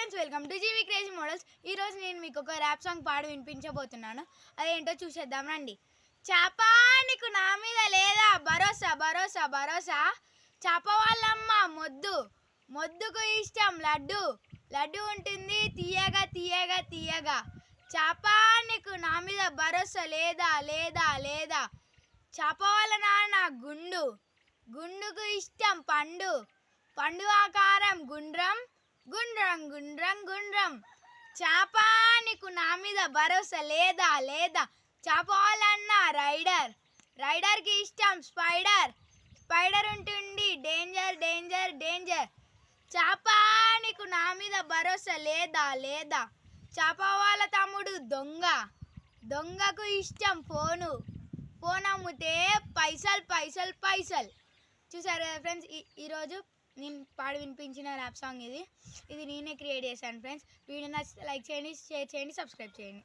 Friends, welcome to G V crazy models. ఈరోజు నేను మీకు ఒక ర్యాప్ సాంగ్ పాడి వినిపించబోతున్నాను. అదేంటో చూసేద్దాం రండి. చాపా నీకు నా మీద లేదా భరోసా భరోసా భరోసా, చాప వాళ్ళమ్మ మొద్దు మొద్దుకు ఇష్టం లడ్డు లడ్డు ఉంటుంది తీయగా తీయగా తీయగా. చాపా నీకు నా మీద భరోసా లేదా లేదా లేదా, చాప వాళ్ళ నాన్న గుండు గుండుకు ఇష్టం పండు పండు ఆకారం గుండ్రం గుండ్రం గుండ్రం గుండ్రం. చాపా నీకు నా మీద భరోసా లేదా లేదా, చాప వాళ్ళన్న రైడర్ రైడర్కి ఇష్టం స్పైడర్ స్పైడర్ ఉంటుంది డేంజర్ డేంజర్ డేంజర్. చాపా నీకు నా మీద భరోసా లేదా లేదా, చాప వాళ్ళ తమ్ముడు దొంగ దొంగకు ఇష్టం ఫోను ఫోన్ అమ్మితే పైసలు పైసలు పైసలు. చూసారు కదా ఫ్రెండ్స్, ఈరోజు నేను పాడి వినిపించిన ర్యాప్ సాంగ్ ఇది నేనే క్రియేట్ చేశాను ఫ్రెండ్స్. వీడియో నచ్చితే లైక్ చేయండి, షేర్ చేయండి, సబ్స్క్రైబ్ చేయండి.